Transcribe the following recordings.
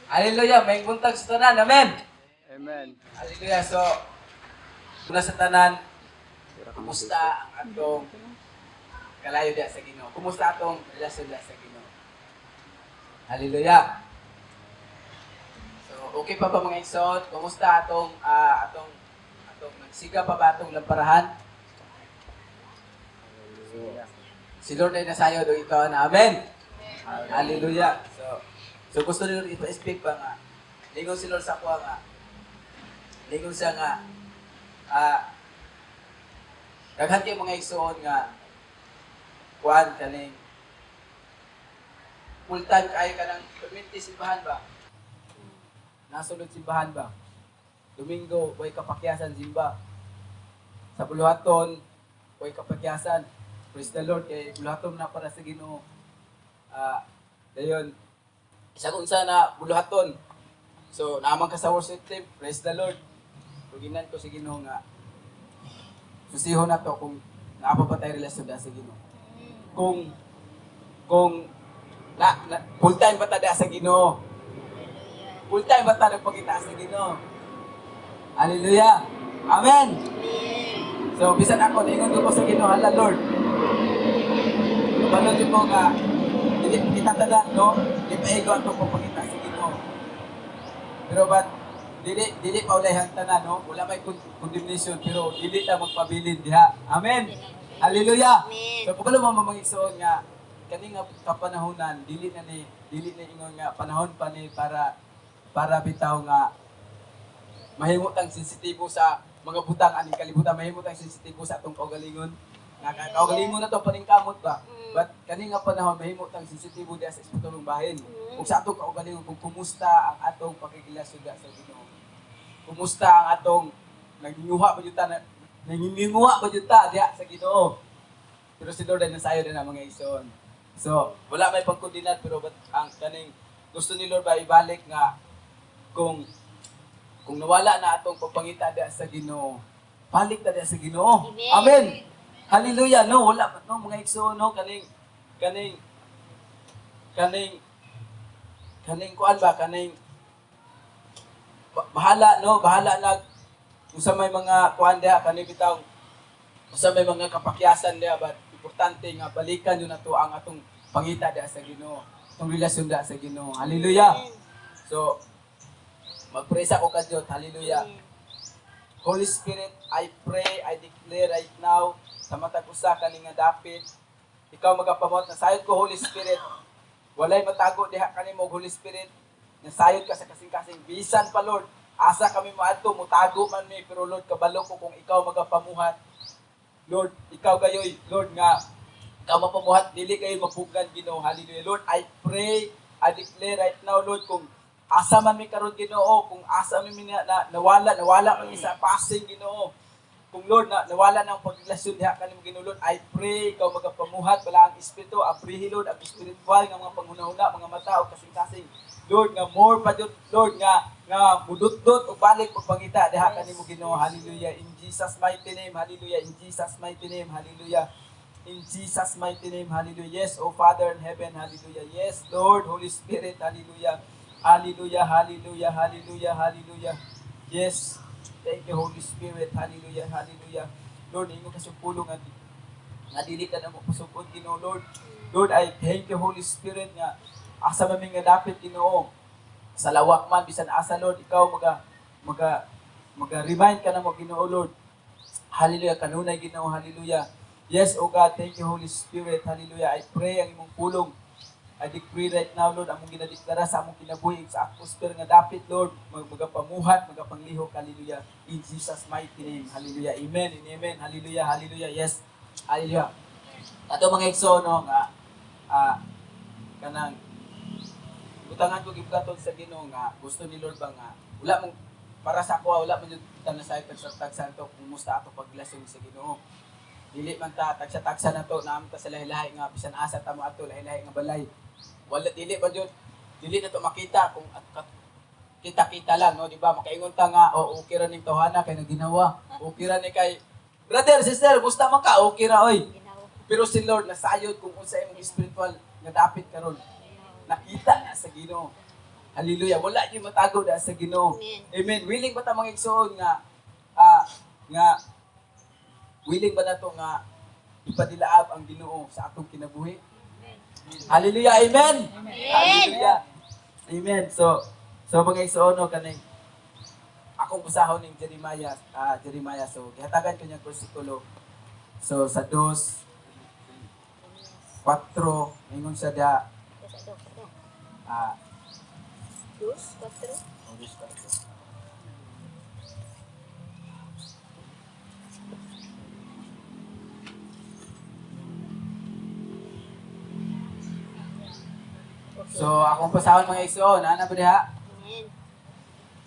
Hallelujah. May buntag sa tanan. Amen. Amen. Hallelujah. So, una sa tanan, kumusta ang atong kalayo diya sa Ginoo? Kumusta atong relasyon diya sa Ginoo? Hallelujah. So, okay pa ba mga igsoon? Kumusta atong nagsiga pa ba atong lamparahan? So, si Lord ay nasayo do ito na amen. Hallelujah. So gusto niyo ipa-speak pa nga. Lingon si Lord sa kuha nga. Lingon siya nga daghan kay mga igsoon nga kuan kaning full time kay kanang community simbahan ba? Nasulod simbahan ba? Domingo way kapakyasan simba. Sa buluhaton way kapakyasan. Praise the Lord kay buluhaton na para sa Ginoo. Dayon isa kung na buluhaton. So naman ka sa worship team, praise the Lord. Tuginan ko si Ginoo nga susihon na to kung naapapatay relasyon da sa Ginoo. Kung full time ba ta da sa Ginoo? Full time ba ta nagpakita sa Ginoo? Hallelujah. Amen. So bisan ako ningon ko sa Ginoo, hala Lord. Paano ko nga dili kita tanan no? Di paigo ato pagpakita sa Ginoo. Pero but dili pa ulayhan tanan no? Wala may condemnation pero dili ta magpabilin diha. Amen. Hallelujah. So pagkulo mo mamangigsoon nga kani nga kapanahonan dili na ingon nga panahon pa ni para bitaw nga mahimo tang sensitibo sa mga butang aning kalibutan, mahimo tang sensitibo sa atong kaugalingon. Nga kaugalingon na to paningkamot ba? But kani nga panahon mahimo tang sensitibo diha sa espirituwang bahin. Ug sa atong kaugalingon kung kumusta ang atong pakikilasod sa Ginoo. Kumusta ang atong nanginguha ba jud ta diha sa Ginoo. Pero si Lord ay nasayo din ang mga igsoon. So, wala may pagkondinat pero ang kaning gusto ni Lord ba ibalik nga kung nawala na atong pagpangita diha sa Ginoo, balik ta diha sa Ginoo. Amen. Hallelujah. No, wala pa no mga igsoon no kaning kuan ba kaning bahala na usa may mga kuan diha kaning bitaw usa may mga kapakyasan diha but importante nga balikan yun nato ang atong pangita diha sa Ginoo, atong relasyon diha sa Ginoo. Hallelujah. So mag-pray sa ko kadto. Hallelujah. Holy Spirit, I pray, I declare right now sa matag usa kani nga dapit ikaw magapamot na sayod ko Holy Spirit. Walay matago diha kanimo Holy Spirit. Nasayod ka sa kasing-kasing bisan pa Lord. Asa kami moadto mutago man mi pero Lord kabalo ko kung ikaw magapamuhat. Lord, ikaw gayoy Lord nga ikaw mapamuhat dili kayo mapugan Ginoo. Hallelujah. Lord, I pray, I declare right now Lord kung asa man mi karon Ginoo, kung asa mi nawala man sa passing Ginoo. Kung Lord nawala na ang pagrelasyon diha kanimo Ginoo Lord, I pray ikaw magapamuhat bala ang espiritu, abrihi Lord ang spiritual nga mga panghunahuna, mga mata o kasing-kasing. Lord nga more pa jud Lord nga mudot-dot ug balik pagpangita diha kanimo Ginoo. Hallelujah. In Jesus mighty name. Hallelujah. In Jesus mighty name. Hallelujah. In Jesus mighty name. Hallelujah. Yes, O Father in heaven. Hallelujah. Yes, Lord, Holy Spirit. Hallelujah. Hallelujah, hallelujah, hallelujah, hallelujah. Yes, thank you Holy Spirit. Hallelujah, hallelujah. Lord, ingon ka sugpulong nga dili ka na mo pusugod Ginoo Lord. Lord, I thank you Holy Spirit nga asa man nga dapit Ginoo. Sa lawak man bisan asa Lord, ikaw remind ka na mo Ginoo Lord. Hallelujah, kanunay Ginoo. Hallelujah. Yes, O God, thank you Holy Spirit. Hallelujah. I pray ang imong pulong I decree right now, Lord, among ginadeklara sa among kinabuhi sa atmosphere nga dapit, Lord, magapamuhat, magapanglihok, hallelujah, in Jesus' mighty name, hallelujah, amen, and amen, hallelujah, hallelujah, yes, hallelujah. Ato mga igsoon, no, nga, kanang, butangan ko gibugaton sa Ginoo nga, gusto ni Lord ba nga, wala mong, para sa ako, wala man yung tanasay tagsa-tagsa to, kung musta ato paglasyon sa Ginoo. Dili man ta tagsa-tagsa na to, naam ta sa lahi-lahi nga, bisan asa ta mo ato, lahi-lahi nga balay. Wala dili ba jud dili na to makita kung kita-kita lang no di ba makaingon ta nga okay ra ning tawhana kay naginawa okay ra ni kay brother sister gusto man ka okay ra oy pero si Lord nasayod kung unsa imong spiritual nga dapit karon nakita na sa Ginoo Hallelujah. Wala gyud matago da sa Ginoo. Amen. Amen. Willing ba ta mga igsoon nga willing ba nato nga ipadilaab ang Ginoo sa atong kinabuhi? Hallelujah. Amen. Hallelujah. Amen. So mga igsoon no kanay akong basahon ning Jeremiah, so gihatagan ko niyang bersikulo. So sa 2:4 ingon siya da Dos, cuatro. So akong basahon mga igsoon, ana ba diha? Amen.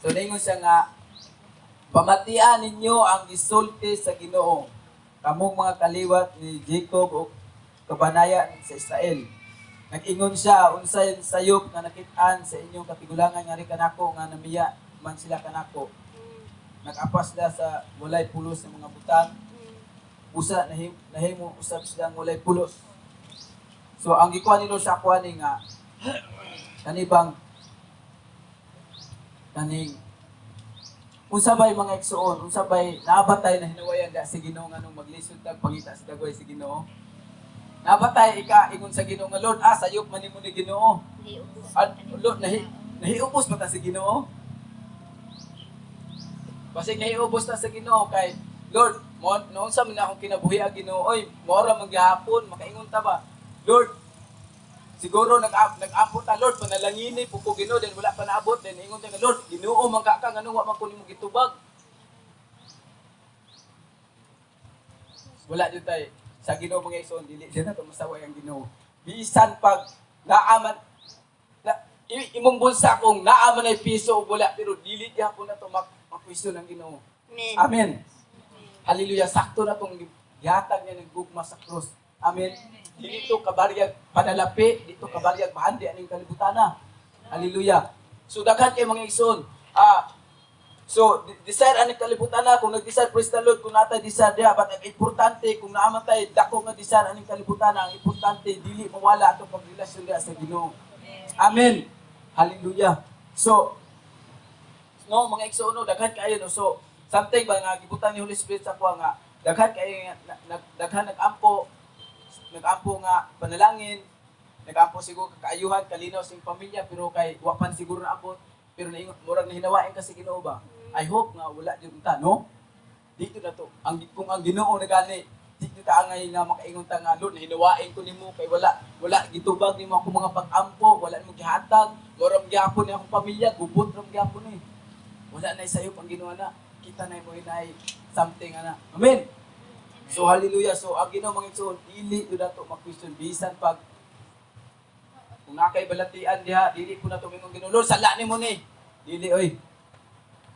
So ningon siya nga pamatian ninyo ang gisulti sa Ginoo. Kamong mga kaliwat ni Jacob o kabanayan sa Israel. Nag-ingon siya unsay sayop nga nakit-an sa inyong katigulangan nga ri kanako nga namiya man sila kanako. Nag-apas sila sa walay pulos ng mga butang. Usa nahimo usab silang walay pulos. So ang gikuha nilo sa kuha ni nga kanibang kaning unsa bay mga igsoon, unsa bay nabatay na hinawayan da si Ginoo nganong maglisod tag pangita sa dagway si Ginoo. Nabatay ika ingon sa Ginoo nga Lord, sayop man nimo ni Ginoo. Lord, nahiubos pa ta si Ginoo. Basta nahiubos ta sa Ginoo kay Lord, noon sa man akong kinabuhi ang Ginoo, oy, mora maghapon, makaingon ta ba? Lord, siguro nag-abot ta Lord, panalangini po ko Ginoo, then wala pa naabot, then ingon ta Lord, Ginoo man ka ngano wa man ko nimo gitubag. Wala jud tay sa Ginoo mga igsoon, dili siya na masaway ang Ginoo. Bisan pag naaman imong bulsa kung naaman ay piso o wala, pero dili gyapon na to makwisyo ng Ginoo. Amen. Amen. Hallelujah. Sakto na tong yatag niya ng gugma sa krus. Amen. Dito kabaryag panalapi, dito kabaryag mahandi aning kalibutana. Hallelujah. So daghan kay mga igsoon. So desire aning kalibutana, kung nag-desire praise the Lord, kung natay desire diha, but ang importante kung naamatay dako nga desire aning kalibutana, ang importante dili mawala atong pagrelasyon diha sa Ginoo. Amen. Hallelujah. So no mga igsoon no, daghan kaayo no. So something ba nga gibutan ni Holy Spirit sa kuha nga daghan kay daghan nag-ampo nga panalangin, nag-ampo siguro kaayuhan kalinaw sing pamilya, pero kay wa pan siguro na abot, pero naingon murag nahilawain kasi Ginoo ba. I hope nga wala jud ta no. Dito na to ang kung ang Ginoo nagani dito ta angay nga makaingon ta nga Lord nahilawain ko nimo kay wala gitubag nimo ako mga pag-ampo, wala nimo gihatag, murag gyapon ni akong pamilya, gubot ram gyapon ni. Wala na sayo pang Ginoo na. Kita na mo inay something ana. Amen. So hallelujah. So ang Ginoo mga igsoon, dili jud nato mag-question bisan pag kung nakay balatian diha, dili ko na to mingon Ginoo, Lord sala nimo ni. Dili oy.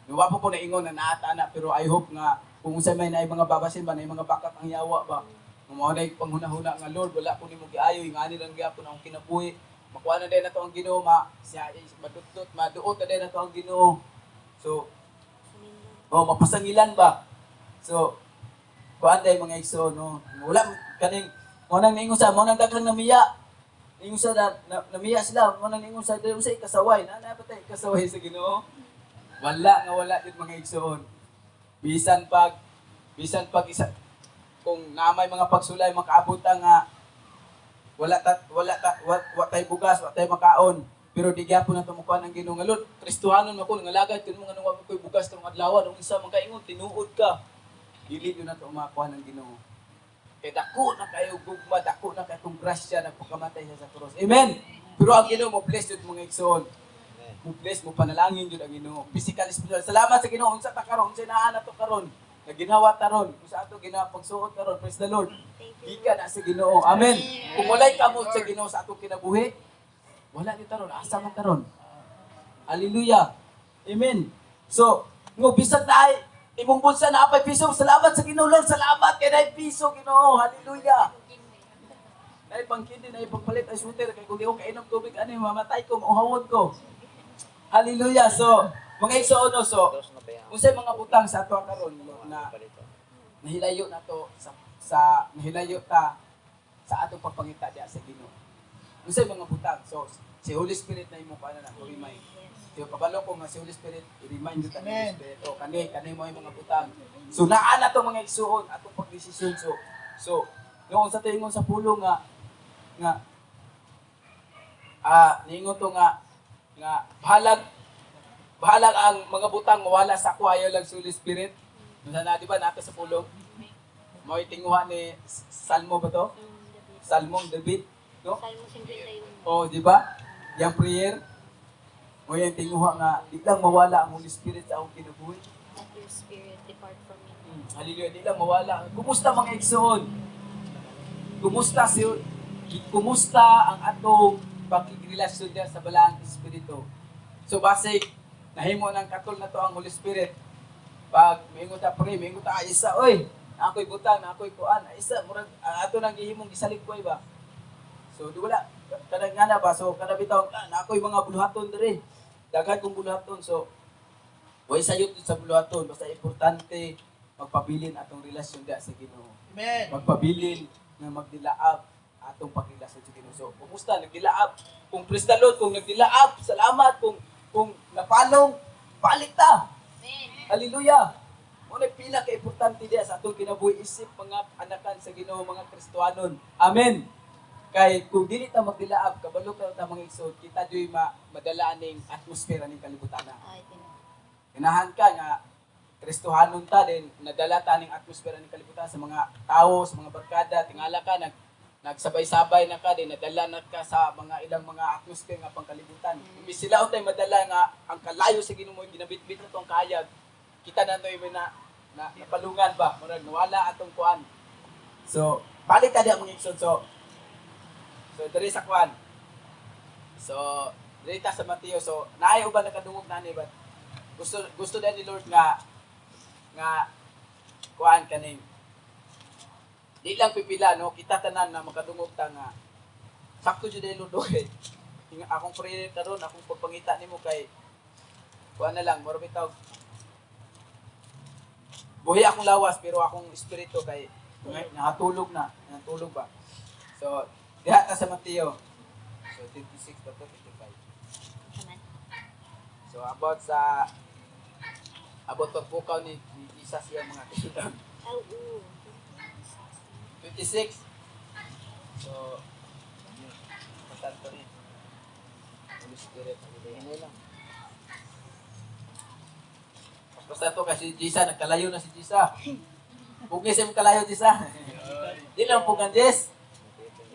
Duwa po ko na ingon na naata na, pero I hope nga kung unsay may naay mga babasin ba, naay mga bakat ang yawa ba. Kung mao nay panghuna-huna nga Lord, wala ko nimo giayo, ingani lang gyapon akong kinabuhi. Makuha na din na to ang Ginoo, siya madutot, maduot na din na to ang Ginoo. So mapasangilan ba? So kuan day mga igsoon no. Wala kaning mo nang ningon sa mo nang daghang namiya. Ningon sa namiya sila, mo nang ningon sa dayon sa ikasaway, na patay kasaway sa Ginoo. Wala jud mga igsoon. Bisan pag isa kung naamay mga pagsulay makaabot nga wala tay bugas, wa tay makaon. Pero di gyapon na tumukuan ang Ginoo nga Lord, Kristohanon ako nangalagad kun mo nganong wa koy bugas tong adlaw, ug unsa man kaingon tinuod ka. Dili yun na ito makuha ng Ginoo. Kaya dako na kayo gugma, dako na kayo kung grasya na pagkamatay siya sa cross. Amen! Pero ang Ginoo mo bless yun mga igsoon. Mo bless mo panalangin yun ang Ginoo. Physical, spiritual. Salamat sa Ginoo. Unsa ta karon, unsa naa to karon. Naginawa taron. Unsa ato ginawa pagsuot karon. Praise the Lord. Ika na sa Ginoo. Amen. Kung walay kamo sa Ginoo sa atong kinabuhi, wala ni taron. Asa man taron. Hallelujah. Amen. So, ngo bisag na ay imong bulsa na apay piso. Salamat sa Ginoo Lord. Salamat kay nay piso Ginoo. Hallelujah. Nay pangkindi nay pagpalit ay shooter kay kung di ko kainom tubig ani mamatay ko, mauhawon ko. Hallelujah. So, mga igsoon no, so unsay mga butang sa ato karon na nahilayo na to sa nahilayo ta sa atong pagpangita diha sa Ginoo. Unsay mga butang. So si Holy Spirit na imo paano na remind. Yes. So kabalo ko nga si Holy Spirit i-remind you ta ni Holy Amen. Spirit. O kani mo yung mga butang. So naa na to mga igsuon atong pagdesisyon. So noong sa tingon sa pulong nga ningon to nga bahalag ang mga butang mawala sa kwayo lang sa Holy Spirit. Na di ba nato sa pulong? Mao tinguha ni Salmo ba to? David. Salmong David, no? Salmo 51. Oh, di ba? Yang prayer mo yung tinguha nga di lang mawala ang Holy Spirit sa akong kinabuhi. Let your spirit depart from me. Hallelujah, di lang mawala. Kumusta mga igsoon? Kumusta ang atong pagkikirelasyon diya sa balaang Espiritu? So basic, nahimo ng katol na to ang Holy Spirit. Pag mingon ta pray, mingon ta isa, oy, ako'y butang, ako'y kuan, isa murag ato nang gihimong gisaligway ba. So di wala kada nga na ba, so kada bitaw ako'y mga buluhaton diri. Daghan kong buluhaton, so way sayot sa buluhaton, basta importante magpabilin atong relasyon diya sa Ginoo. Amen. Magpabilin nga magdilaab atong pagrelasyon sa Ginoo. So kumusta nagdilaab? Kung praise the Lord, kung nagdilaab, salamat. Kung napalong, palit ta. Hallelujah. Muna pila ka importante diya sa atong kinabuhi isip mga anakan sa Ginoo, mga Kristohanon. Amen. Kay kung dili ta magdilaab, kabalo ta mga igsoon, kita diyoy madala ning atmosfera ning kalibutan. Ay, Ginoo. Ganahan ka nga Kristohanon ta din, nadala ta ning atmosfera ning kalibutan sa mga tao, sa mga barkada, tingala ka nagsabay-sabay na ka din, nadala na ka sa mga ilang mga atmosphere nga pangkalibutan. Imbis sila utay madala nga ang kalayo sa Ginoo ginabitbit na tong kayag. Kita na to na napalungan ba, murag nawala atong kuan. So, balik ta diha mga igsoon. So diri sa kuan. So, diri ta sa Mateo. So, naay uban nakadungog nani ba? Gusto din ni Lord nga kuan kaning di lang pipila no, kita tanan na makadungog ta nga sakto jud ay Lord okay. Akong prayer karon, akong pagpangita nimo kay kuan na lang, moro bitaw. Buhi akong lawas pero akong espiritu kay nakatulog ba. So, diha ta sa Mateo. So 26 to 55. Amen. So about pagpukaw ni Jesus yung mga kasudan. Oo. 56. So, pasanto ni Holy Spirit. Ano lang. Basta to kasi Jesus, nagkalayo na si Jesus. Huwag niya siyang kalayo, Jesus. Di lang po kan Jess.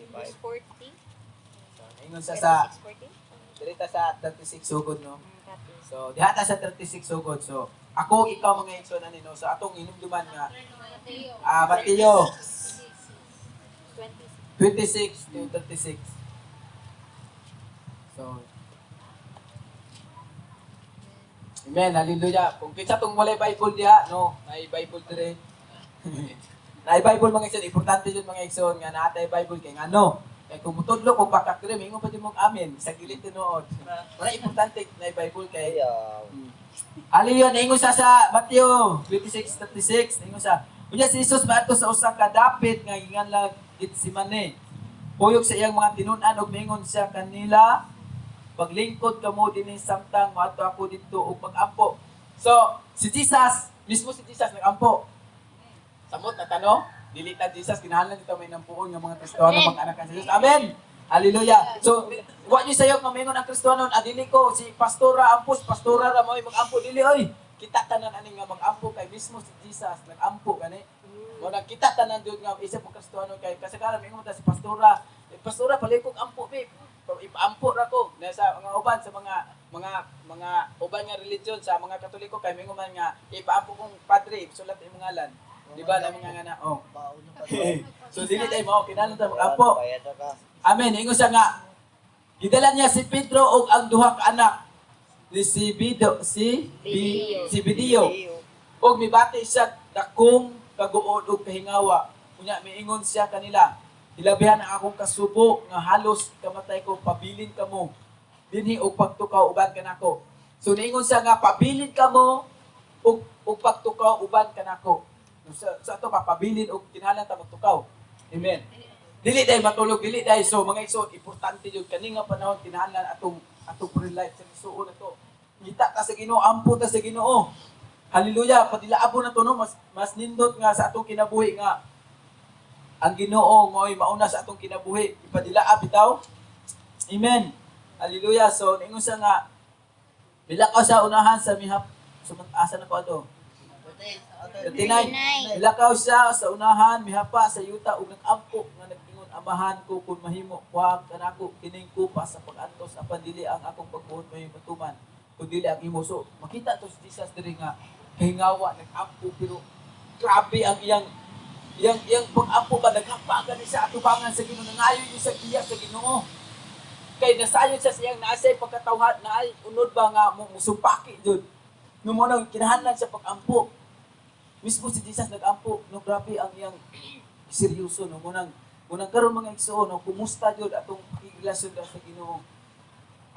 Verse 40. So, ingon sa 40. dirita sa 36 sugod, no? Copy. So, diha ta sa 36 sugod. So, ako, ikaw mga igsoon ani no. So, atong inumduman nga Mateo 26 to 36. So, amen, hallelujah. Kung kinsa tong walay Bible diha, no, may Bible dire. Nay Bible mga igsoon, importante yun mga igsoon nga naatay Bible kay ngano. Kay kung mutudlo kung bakak dire, mingon pa din mong amen sa gilid tinuod. Wala importante nay Bible kay Hallelujah, ingon sa Mateo 26:36, ingon sa unya si Jesus maadto sa usa ka dapit nga ginganlag Getsemane. Puyog sa iyang mga tinun-an ug mingon siya kanila, paglingkod kamo dinhi samtang maadto ako didto ug mag-ampo. So, si Jesus, mismo si Jesus nag-ampo. Samot na tanong, dili ta Jesus kinahanglan dito may nampuon nga mga Kristiyano mag-anakan sa Jesus. Amen. Hallelujah. So, wa niyo sayo nga mingon ang Kristiyano, adili ko si pastora ampos, pastora ra mo mag-ampo dili oy. Kita tanan ani nga mag-ampo kay mismo si Jesus nag-ampo gani. Mo nakita tanan jud nga isa pag Kristiyano kay kasagaran mingon ta si pastora. Pastora palikog ampo babe. Ipaampo ra ko sa mga uban sa mga uban nga religion sa mga Katoliko kay mingon man nga ipaampo kong padre sulat imong ngalan. Di ba na mga ngana oh. So dili tay mao kinahanglan ta mag-ampo. Amen. Ingon siya nga gidala niya si Pedro ug ang duha ka anak ni si Bideo. Og mibati siya dakong kaguod ug kahingawa. Unya miingon siya kanila, hilabihan ang akong kasubo nga halos kamatay ko, pabilin kamo dinhi og pagtukaw uban kanako. So niingon siya nga pabilin kamo og pagtukaw uban kanako. Sa ato papabilin og kinahanglan ta magtukaw. Amen. Dili day matulog, dili day. So mga igsoon, importante yun. Kaninga panahon, tinahanan atong prayer life sa igsoon na to. Kita ta sa Ginoo, ampo ta sa Ginoo. Hallelujah. Padilaabo na to, no? Mas nindot nga sa atong kinabuhi nga ang Ginoo mo'y mauna sa atong kinabuhi. Ipadilaab bitaw. Amen. Hallelujah. So, ningon sa nga, bilakaw sa unahan sa mihap, asa na ko ato? 39. Bilakaw siya sa unahan, mihapa sa yuta, ug nag-ampo nga nag-ingon, amahan ko kung mahimo, huwag kanako kining kupa sa pag-antos, apan dili ang akong pagbuot may matuman, kung dili ang imo. So, makita to si Jesus diri nga, kahingawa, nag-ampo, pero grabe ang iyang pag-ampo ba, naghampagan ni sa atubangan sa Ginoo, nangayon yung sa giya sa Ginoo. Kay nasayon siya siyang naasay pagkatawhan na ay unod ba nga musupaki jud. Nung mo nang kinahanglan sa pag-ampo. Mismo si Jesus nag-ampo, no grabe ang iyang seryoso no munang karon mga igsoon no kumusta jud atong relasyon sa Ginoo.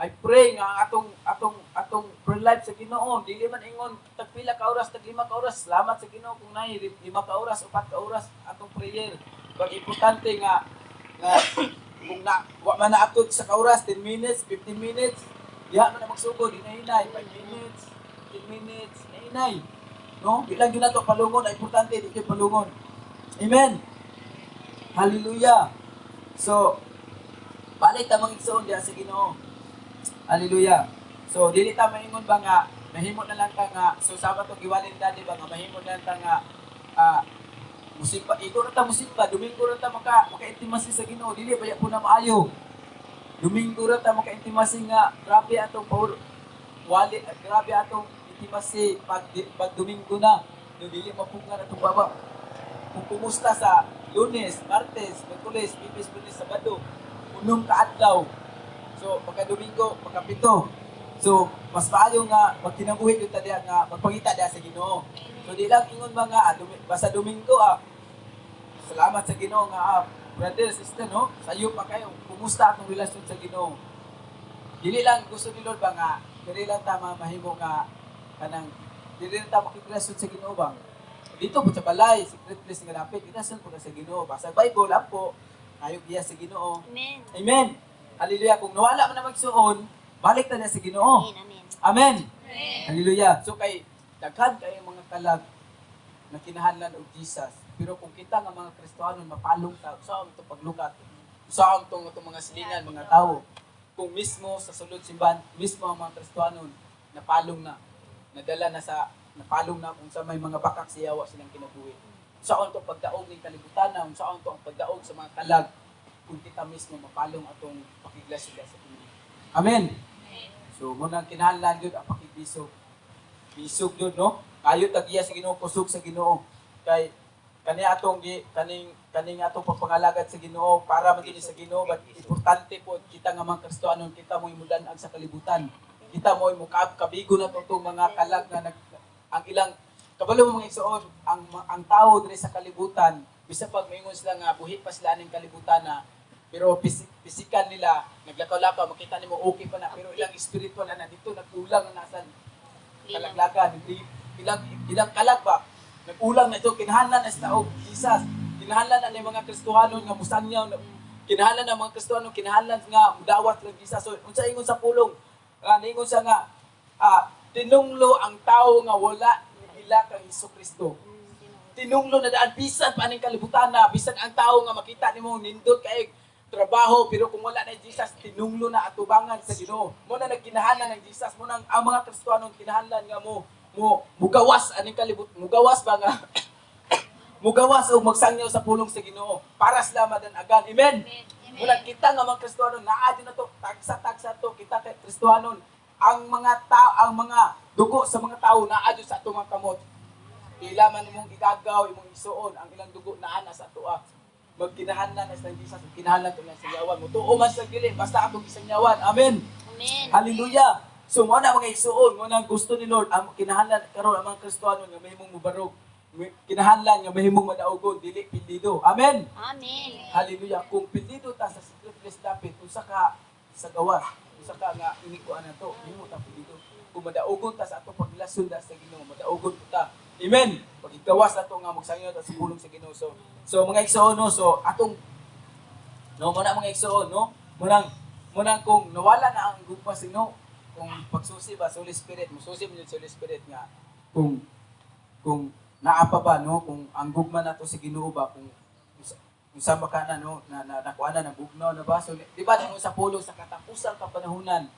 I pray nga ang atong prayer life sa Ginoo dili man ingon tag pila ka oras, tag 5 ka oras, salamat sa Ginoo kung nay 5 ka oras, 4 ka oras atong prayer. Pag importante nga kung wa man naatod sa kauras 10 minutes, 15 minutes, diha man na magsugod, hinahinay 5 minutes, 10 minutes, hinahinay. No? Bilang yun na ito palungon, ay importante dito palungon. Amen. Hallelujah. So, balik ta mga igsoon diha sa Ginoo. Hallelujah. So, dili ta maingon ba nga mahimo na lang ta nga so Sabato giwalin dali ba nga mahimo na lang ta nga musimba, ito na ta musimba, Domingo na ta maka-intimacy sa Ginoo, dili baya po na maayo. Domingo na ta maka-intimacy nga, grabe atong grabe atong intimacy pag Domingo na, no dili mapunga na itong baba. Kung kumusta sa Lunes, Martes, Miyerkules, Biyernes, Lunes, Sabado, unong kaadlaw. So, pagka Domingo, pagka Pito. So, mas maayo nga magkinabuhi yung tadiya nga magpangita diha sa Ginoo. So di lang ingon mga basta Domingo salamat sa Ginoo nga brother, sister no, sayo pa kayo. Kumusta atong relasyon sa Ginoo? Dili lang gusto ni Lord ba nga dili lang ta mahimo nga kanang dili lang ta makikrelasyon sa Ginoo ba? Dito po sa balay, secret place nga dapit, relasyon po sa Ginoo. Basta Bible apo, ayo giya sa Ginoo. Amen. Amen. Hallelujah. Kung nawala man na magsuon, balik ta na sa Ginoo. Amen. Amen. Amen. Hallelujah. So mga kalag na kinahanglan og Jesus. Pero kung kita nga mga Kristiyanon mapalong ta, saan ito paglukat? Saan itong mga silingan, mga tao? Kung mismo sa sulod simbahan, mismo ang mga Kristiyanon napalong na, napalong na kung sa may mga bakak siyawa silang kinabuhi. Saan itong pagdaog ng kalibutan na, saan itong pagdaog sa mga kalag, kung kita mismo mapalong atong pakiglas sila sa Panginoon. Amen. So, munang kinahanglan yun ang pakibisog. Bisog yun, no? Kayo tagiya sa Ginoo, kusog sa Ginoo. Kay kaning atong pagpangalagad sa Ginoo para maging sa Ginoo, but importante po kita nga mga Kristiyanon, kita mo imudan-ag sa kalibutan. Kita mo kabigo na tong mga kalag na ang ilang kabalo mo mga igsoon, ang tao diri sa kalibutan, bisa pag maingon sila nga buhi pa sila ning kalibutan na pero physical nila naglakaw-lakaw, makita nimo okay pa na, pero ilang spiritual na dito nagkulang na nasan kalaglagan. Ilang kalag ba? Nag-ulang na ito, kinahanglan na sa taog Jesus. Kinahanglan na ng mga Kristohanon nga musangyaw. Kinahanglan na mga Kristohanon, kinahanglan nga mudawat ng Jesus. So, unsa ingon sa pulong, ningon siya nga, tinunglo ang tao nga wala nila kang Jesucristo. Tinunglo na daan, bisan pa aning kalibutan na, bisan ang tao nga makita nimo nindot kay trabaho, pero kung wala na Jesus, tinunglo na atubangan sa Ginoo. Mo na nagkinahanglan ng Jesus, mo nang ang mga Kristohanon kinahanglan nga mo mugawas aning mugawas ba nga mugawas o magsangyaw sa pulong sa Ginoo para sila madanagan. Amen. Mula kita nga mga Kristohanon naa na to tagsa to kita kay Kristohanon ang mga dugo sa mga tao naa sa atong mga kamot. Ila man imong igagaw, imong isuon, ang ilang dugo naa na sa atoa. Magkinahanglan na sa Jesus, kinahanglan to na sangyawan mo. Tuo man sa gili basta atong isangyawan. Amen. Amen. Hallelujah. So, mo na mga isuon, mo na gusto ni Lord, ang kinahanglan karon ang mga Kristohanon nga mahimong mubarog, kinahanglan nga mahimong madaugon, dili pindido. Amen. Amen. Hallelujah. Kung pindido ta sa secret place dapit, usa ka sa gawas, usa ka nga inikuan na to, himo ta pindido. Kung madaugon ta sa atong pagrelasyon sa Ginoo, madaugon ta. Amen. Pag igawas ato nga magsangyo ta sa pulong sa Ginoo. So mga igsoon, no, so atong No, muna mga igsoon, no? Munang kung nawala na ang gugma sino, kung pagsusi ba sa Holy Spirit, mususi mo yun sa Holy Spirit nga, kung naapa ba, no? Kung ang gugma na to si Ginoo ba, kung saan ba ka na, no? Nakuha na, nabugnaw na ba? So, di ba, nung sa pulo, sa katapusang kapanahunan,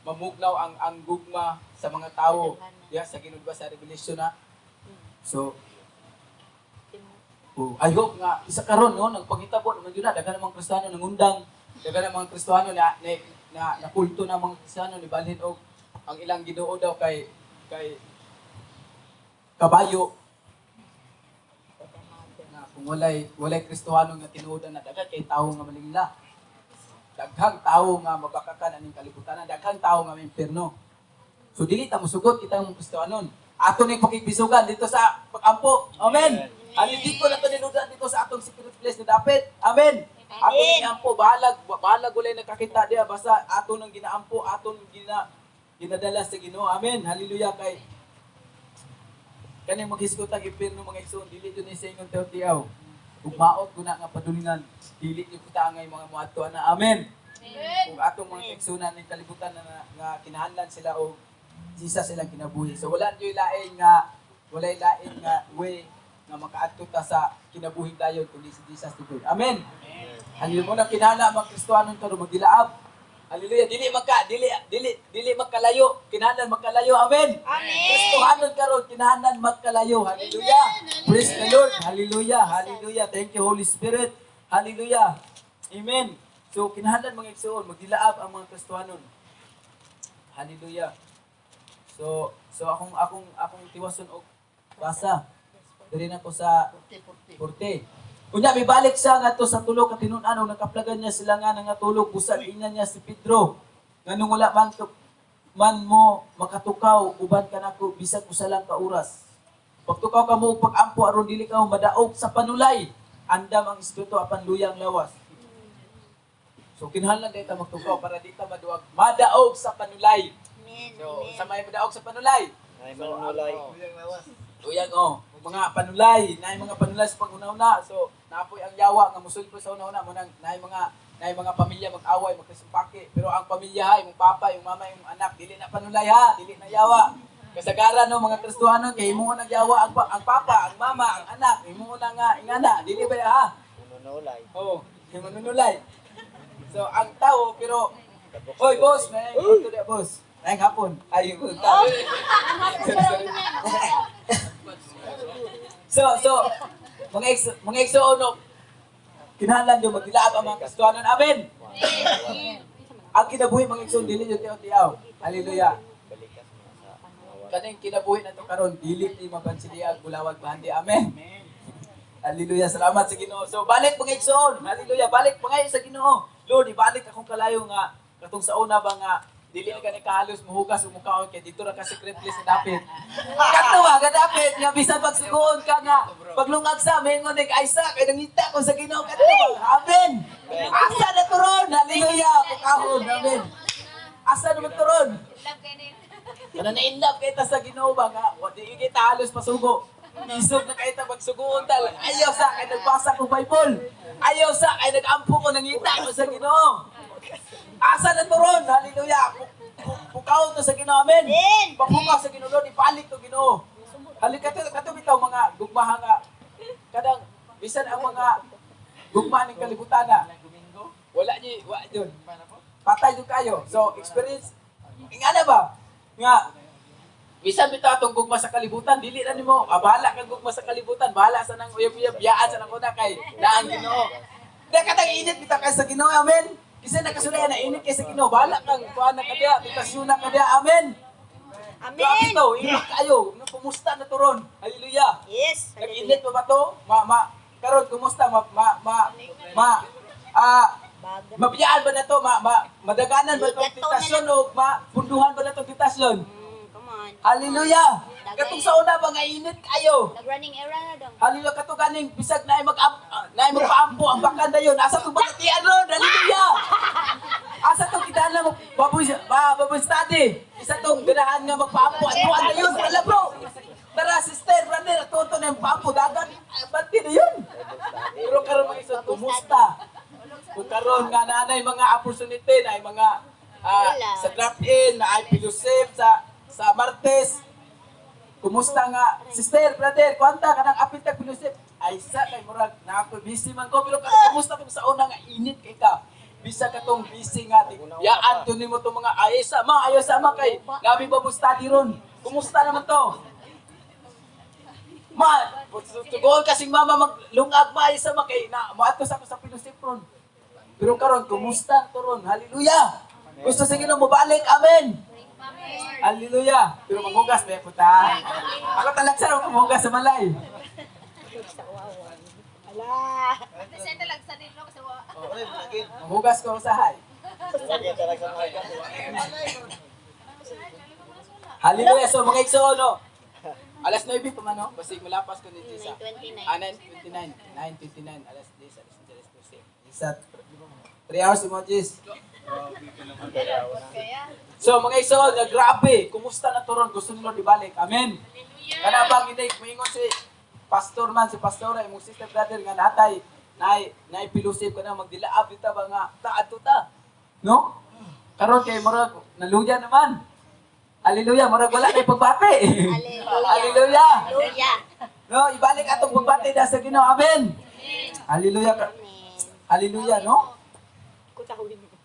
mamugnaw ang gugma sa mga tao. Sa Ginoo ba sa Revelation na? So, I hope nga isa karon no nagpangitabo naman yun na daghan namang Kristiyano nangundang daghan namang Kristiyano na kulto na mga Kristiyano ni balhin og ang ilang Ginoo daw kay kabayo na kung walay Kristiyano nga tinuodan na daghan kay tawo nga malingla daghang tawo nga magkakakan aning kalibutan daghang tawo nga may impierno so dili ta mosugot kita mga Kristiyanon ato ning pakigbisogan dito sa pag-ampo amen. Hindi ko na ito niludan dito sa atong secret place na dapat. Amen. Ato nang ginampo, bahalag ulay nakakita diya. Basta ato nang ginaampo, ato nang ginadala sa Ginoo. Amen. Hallelujah kay kaning maghisgot ang impierno mga igsoon, dili yun sa ingon tiyaw. Ug maot ko na nga padulingan, dili yun kita ngay mga muadto na. Amen. Kung atong mga igsunan ning kalibutan nga kinahanglan sila o sisa silang kinabuhi. So wala nyo laing nga way nga makaadto ta sa kinabuhing dayon kundi si Jesus Lord. Amen. Hallelujah mo na kinahanglan mga Kristohanon karon magdilaab. Hallelujah. Dili magkalayo. Kinahanglan magkalayo. Amen. Amen. Kristohanon karon kinahanglan magkalayo. Hallelujah. Praise the Lord. Hallelujah. Hallelujah. Thank you Holy Spirit. Hallelujah. Amen. So kinahanglan mga igsoon magdilaab ang mga Kristohanon. Hallelujah. So akong tiwason og basa. Diri na ko sa 40. Kunya mibalik siya ngadto sa tulo ka tinun-an og nakaplagan niya sila nga nangatulog busag ina niya si Pedro. Nganong wala man mo makatukaw uban ka nako bisag usa lang ka oras. Pagtukaw ka mo og pag-ampo aron dili ka madaog sa panulay. Andam ang espiritu apan luyang lawas. So kinahanglan day ta magtukaw para di ta madaog sa panulay. So sa may madaog sa panulay. Ay manulay. Uyang mga panulay, naay mga panulay sa pag-una-una. So naapoy ang yawa nga musulpo sa una-una mo nang naay mga pamilya mag-away, magkasumpake. Pero ang pamilya yung papa, yung mama, yung anak dili na panulay ha, dili na yawa. Kasagaran no mga Kristohanon kay himo nang yawa ang papa, ang mama, ang anak, himo na nga ingana, dili ba ha? Manulay. Himo manulay. So ang tao pero oy boss, may ito dia boss. Ay hapon. Ay yung So, mga igsoon, kinahanglan nyo magdilaab ang mga Kristohanon. Amen! Ang kinabuhi mga igsoon, dili nyo tiyaw-tiyaw. Hallelujah! Kaning kinabuhi na ito karon, dili ni mabansiliag, bulawag, bahandi. Amen! Hallelujah! Salamat sa Ginoo. So, balik mga igsoon. Hallelujah! Balik pa ngayon sa Ginoo. Lord, ibalik akong kalayo nga, katong sa una ba nga, dili ka ni kahalos muhugas o mukhaon kay dito ra ka secret place na dapit. Kato ba, kadapit nga bisan pagsugoon ka nga paglungag sa mengon ning aysa kay nangita ko sa Ginoo kadto ba. Amen. Asa na turon? Hallelujah. Mukhaon. Amen. Asa na turon? Kana na in love kay ta sa Ginoo ba nga wa di kita halos pasugo. Isog na kay ta magsugoon tal. Ayaw sa kay nagbasa ko Bible. Ayaw sa kay nagampo ko nangita ko sa Ginoo. Asa na turon? Hallelujah. Pukaw to sa Ginoo. Amen. Pagpukaw sa Ginoo, Lord, ibalik to Ginoo. Halika kato bitaw mga gugmaha nga. Kadang bisan ang mga gugma ning kalibutan na. Wala yun. Patay yun kayo. So, experience. Ingana ba? Nga, bisan bitaw atong gugma sa kalibutan, dili na nimo. Bahala kang gugma sa kalibutan. Bahala sa nang uyab-uyab, biyaan sa nang una kay daan Ginoo. Katang init bitaw kay sa Ginoo. Amen. Isa nakasulayan na init kay sa Ginoo. Bahala kang kuan na kadya, bitasyon na kadya. Amen. Grabe to, init kayo. Kumusta na turon? Hallelujah. Yes. Nag-init pa ba to? Karon kumusta? Mabiyaan ba na to? Madaganan ba itong titasyon o punduhan ba na itong titasyon? Come on. Hallelujah. Katong sa una ba nga init kayo? Nag-running errand na dong. Hallelujah, katong ganing bisag na magpaampo ang bakan dayon. Asa to balatian ron? Hallelujah. Asa to kita na baboy study. Isa tong ganahan nga magpaampo at tuwan dayon. Wala bro. Tara sister, brother, toto na yung paampo dagan. Bati na yun. Pero karon mga iso, kumusta? kung karon nga nanay mga opportunity na ay mga sa drop-in, na ay fellowship sa Martes. Kumusta nga? Sister, brother, kwanta ka ng apil tag fellowship? Ay sa kay murag na ako busy man ko pero kumusta tong sa una nga init kay ka? Bisa ka tong busy nga yaan to nimo tong mga ayaw sama kay labi ba mo study ron. Kumusta naman to? Man, tugon kasing mama maglungag maayo sama kay na moadto sa ako sa fellowship ron. Pero karon kumusta to ron? Hallelujah. Gusto sa Ginoo mo balik. Amen. Hallelujah. Pero maghugas ba puta? Ako talagsa ako maghugas sa malay. Kasi talag sa nilo kasi wa. Maghugas ko sa hay. Lagi talaga sa mga Hallelujah. So mga igsoon no. Alas 9 pa man no. Basig malapas ko ni Tisa. 9:29. 9:29. 9:59 alas 10 alas 10. Isa 3 hours emojis. Kaya So mga igsoon, grabe. Kumusta na turon? Gusto nilo ibalik. Amen. Kana bang hindi moingon si pastor man si pastora imong sister brother nga natay nay fellowship ka na magdilaab dita ba nga taadto ta. No? Karon kay murag naluya naman. Hallelujah, murag wala kay pagbati. Hallelujah. Hallelujah. No, ibalik atong pagbati da sa Ginoo. Amen. Hallelujah. Hallelujah, no?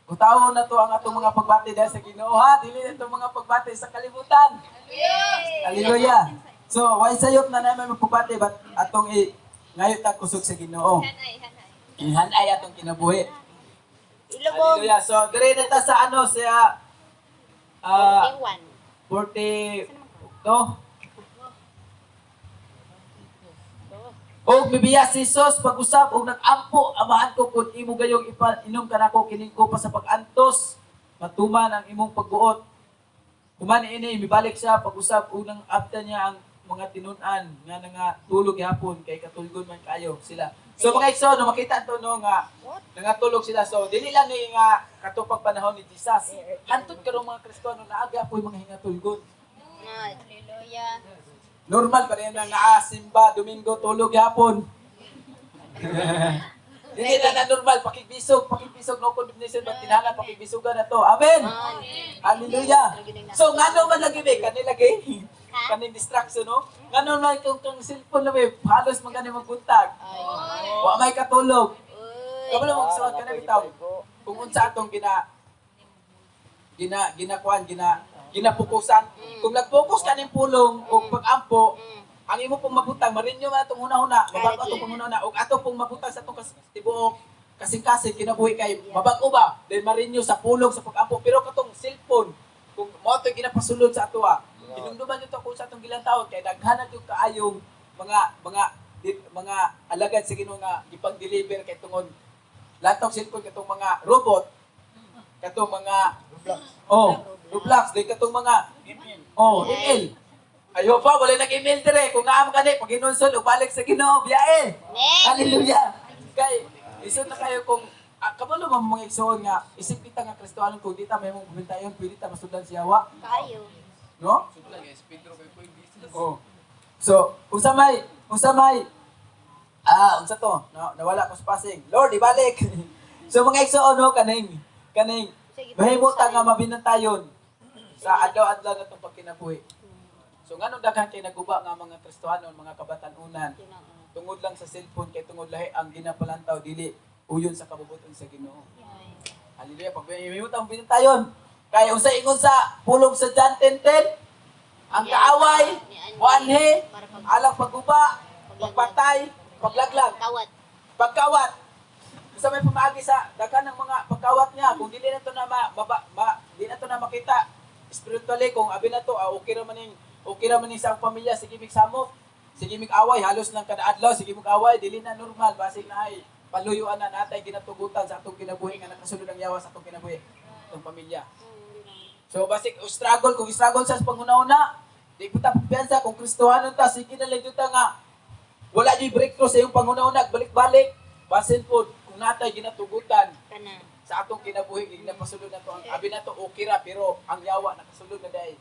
Kutawon na to ang atong mga pagbati dahil sa Ginoo ha. Dili na itong mga pagbati sa kalibutan. Hallelujah. So, why sayop na naman magpagbati but atong ngayot ta kusog sa Ginoo. Hanay atong kinabuhi. Ilubog. Hallelujah. So, dire na ta sa ano sa 41. 40 to. O bibiya si Jesus pag-usap og nag-ampo amahan ko kun imo gayong inom kanako kining ko pa sa pag-antos matuman ang imong pagbuot. Kuman ini mibalik siya pag-usap og nang after niya ang mga tinun-an nga tulog gihapon kay katulgon man kayo sila. So mga igsoon no makita to no nga nangatulog sila so dili lang ni nga katupag panahon ni Jesus. Hantud karong mga Kristiyano naaga po'y mga hingatulgon. Hallelujah. Normal pa rin ang naasimba, Domingo, tulog hapon. Hindi na normal, pakibisog, no condemnation, ba't tinahanan, pakibisugan na to. Amen! Hallelujah! So, nga naman lagi, kanilagi, kaning distraction, no? Nga naman kung cellphone na, halos magkano magbuntag. Wa may katulog. Kabalo mo gusto ka na bitaw. Kung unsa atong ginapukusan. Kung nag-focus ka ng pulong o pag-ampo, ang imo pong mabutang, marinyo man itong huna-huna, mabago atong pong huna-huna, o ato pong mabutang sa itong tibuok, kasing-kasing, kinabuhi kay mabago ba, then marinyo sa pulong, sa pag-ampo, pero katong cellphone, kung mo ito ginapasulod sa ato hinumduman nyo ito kung sa itong gilang taon, kaya naghanap yung kaayong mga alagad sa Ginoo nga ipang-deliver kay tungod latong cellphone katong mga robot, katong mga Roblox, din katong mga email. Ayo pa, wala nag-email dire. Kung naam ka pag inunsol, balik sa Ginoo, biyae. Hallelujah. Kay, isod na kayo kung, kabalo mo mga igsoon nga, isip kita nga Kristohanon kung di ta may mong bumentayon, pwede ta masudan si Yawa. Kayo. No? So, unsa may, unsa to, nawala ko sa passing. Lord, ibalik. So, mga igsoon, no, kaning, mahimutang nga mabinantayon sa adlaw-adlaw na itong pagkinabuhi. So nga nung daghan kay naguba nga mga Kristohanon, mga kabatanunan, tungod lang sa cellphone kay tungod lahi ang ginapalantaw dili uyon sa kabubuton sa Ginoo. Hallelujah. Pag mahimutang binantayon, kaya unsa ingon sa pulong sa John 10:10, ang kaaway, wanhe, alang pagguba, pagpatay, paglaglag, pagkawat. Sa may pamaagi sa daghan ng mga pagkawat niya kung dili na to na di na to na makita spiritually kung abi na to okay ra man ning sa pamilya sige mig samok sige mig away halos lang kada adlaw sige mig away dili na normal basig na ay paluyuan na natay ginatugutan sa atong kinabuhi nga nakasulod ang yawa sa atong kinabuhi atong pamilya. So basig struggle kung struggle sa panghuna-una di puta pagpiansa kung Kristohanon ta sige na lang juta nga wala di breakthrough sa iyong panghuna-una balik-balik basin po kung natay ginatugutan sa atong kinabuhi ginapasulod na to ang abi na to okay ra pero ang yawa nakasulod na dai.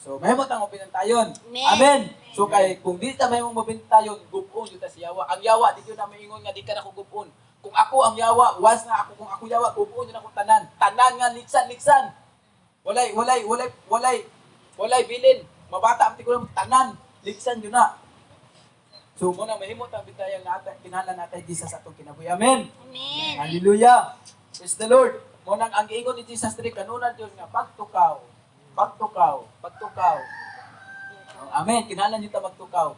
So mahimot ang mabinantayon. Amen. So kay kung di ta mahimong mabinantayon gubon jud ta si yawa. Ang yawa di jud na maingon nga di ka na ko gubon. kung ako ang yawa, once na ako kung ako yawa, kubuo niyo na akong tanan. Tanan nga liksan. Walay bilin. Mabata ang tigulang tanan, liksan yun na. So mo na mahimot ang bitayang natin, kinahanglan natin Jesus atong kinabuhi. Amen. Amen. Hallelujah. Praise the Lord. Mo nang ang giingon ni Jesus diri kanunay Dios nga pagtukaw. Amen. Kinahanglan niyo ta magtukaw.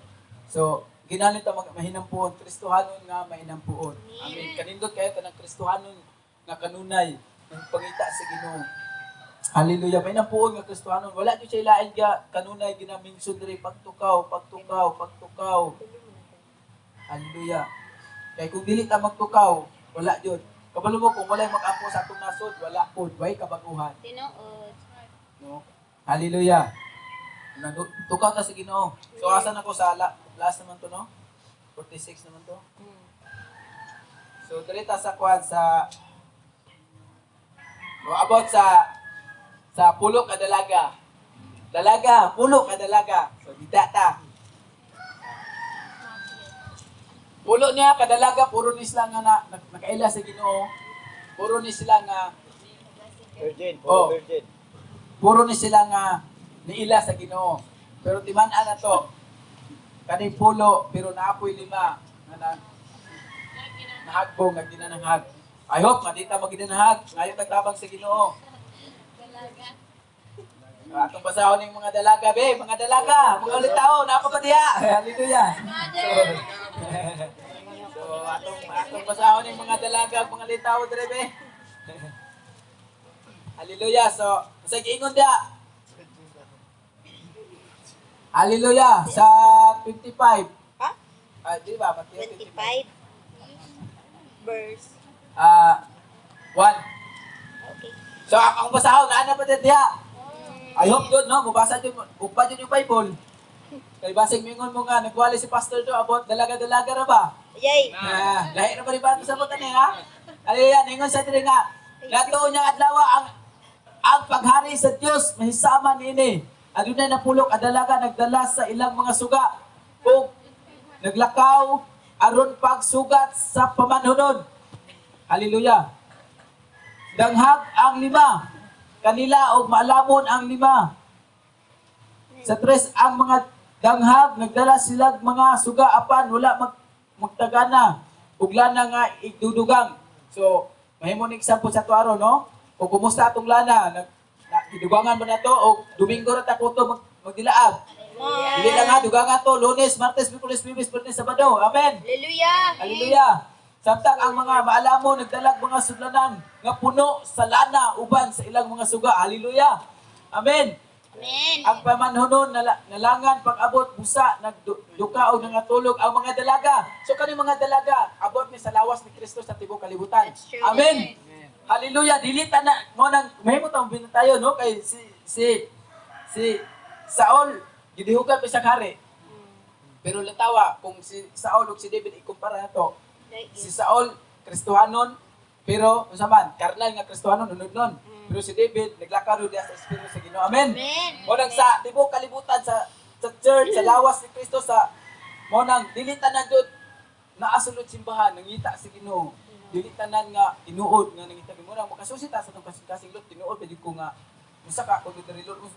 So kinahanglan ta mahinampuon, Kristohanon nga mahinampuon. Amen. Kanindot kayo tanang Kristohanon nga kanunay ng pangita sa Ginoo. Hallelujah. Mahinampuon nga Kristohanon. Wala gyud siya lain nga kanunay ginamingsod diri pagtukaw. Hallelujah. Kay kung dili ta magtukaw, wala jud. Kabalo mo kung walay mag-ampo sa atong nasod, wala pod, way kabaguhan. Tinuod. No? Hallelujah. Tukaw ta sa Ginoo. So asan ako sa last naman to, no? 46 naman to. So direta sa kwan sa about sa pulo ka dalaga. Pulo ka dalaga. So dita ta. Pulo niya kadalaga puro ni sila nga nakaila sa Ginoo. Puro ni sila nga Virgin, Oh. virgin. puro ni sila nga niila sa Ginoo. Pero timan-an na to. Kani pulo pero naapoy lima nga nahagbong nga ginanahag. I hope madita maginanahag ngayon tagtabang sa Ginoo. Atong basahon ng mga dalaga, mga ulit tao, napa pa diha. Hallelujah. So, atong basahon ng mga dalaga, mga litaw dire be. Hallelujah. So, sa giingon diha. Hallelujah. Sa 25. Ha? Di ba? Matthew 25 verse. 1. Okay. So, ang basahon, na pa diha. I hope yun, no? Mubasa yun, upa yun yung Bible. Kaya basig mingon mo nga, nagwali si Pastor Do about dalaga-dalaga ra ba? Yay. Lahi na ba rin ba ito sa buta niya, ha? Hallelujah, ningon sa diri nga. Natuon niya adlaw ang paghari sa Dios mahisama niini. Adunay napulok adalaga nagdala sa ilang mga suga. Ug naglakaw aron pagsugat sa pamanhunon. Hallelujah. Danghag ang 5. Kanila og maalamon ang 5. Sa 3 ang mga danghag nagdala sila mga suga apan wala magtagana ug lana nga igdudugang. So mahimo ni example sa tuaro, no? Kung kumusta atong lana idugangan mo na to og Domingo ra ta kuto magdilaab. Dili lang nga dugangan to Lunes, Martes, Miyerkules, Biyernes, Biyernes, Sabado. Amen. Hallelujah. Hallelujah. Samtang ang mga maalamo nagdalag mga sudlanan nga puno sa lana uban sa ilang mga suga. Hallelujah. Amen. Amen. Ang pamanhunon nalangan pag-abot busa nagduka o nangatulog ang mga dalaga. So kani mga dalaga abot ni sa lawas ni Kristo sa tibuok kalibutan. That's true. Amen. Hallelujah. Dili ta na mo nang mahimo tang binatayo, no, kay si Saul gidihugan pa sa hari. Pero latawa kung si Saul ug si David ikumpara nato. Si Saul, Kristohanon, pero usaman, karnal nga Kristohanon, unod nun. Pero si David, naglakaro diya sa Espiritu sa Ginoo. Amen. Amen. Mo nang sa tibuok kalibutan sa church, sa lawas ni Kristo, sa mo nang dili tanan jud naasulod simbahan, nangita sa Ginoo. Dili tanan nga tinuod nga nangita mo nang makasusita sa tong kasing lot tinuod pwede ko nga usa ka ko diri Lord. Mo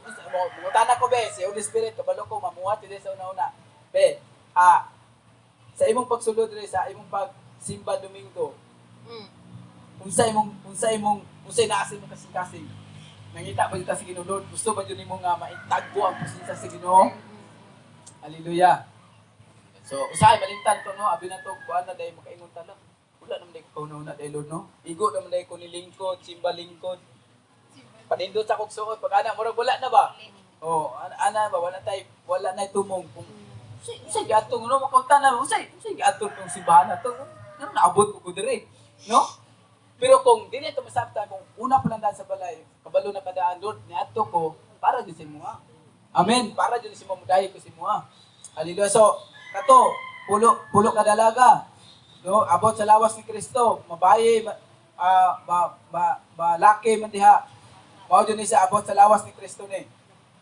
tanan ko be, si Holy Spirit kabalo ko mamuhat diri sa una-una. Be, sa imong pagsulod diri sa imong pagsimba Domingo. Unsay naasin mo kasing-kasing. Nangita ba dito sa Ginoo Lord? Gusto ba yun nimo nga maitagbo ang presensya sa Ginoo? Hallelujah. So, usahay malimtan to, no? Abi na to, kuan na dahil makaingon tala. Wala naman dahil ko na dahil Lord, no? Igo naman dahil ko ni lingkod, simba lingkod. Panindot sa kuksuot, pag anak, murag wala na ba? Oh, ana ba? Wala na tumong. Usay gatong, no? Makunta na, usay gatong tong simbahan na to. Ano naabot ko diri, no? Pero kung dili ito masabta, kung una pa lang daan sa balay, kabalo na kadaan, Lord, niadto ko, para din sa mga. Amen. Para din sa mga mudahi ko sa mga. Hallelujah. So, kato, pulo kadalaga. No, abot sa lawas ni Kristo, mabaye, malaki man diha. Mao din siya abot sa lawas ni Kristo ni.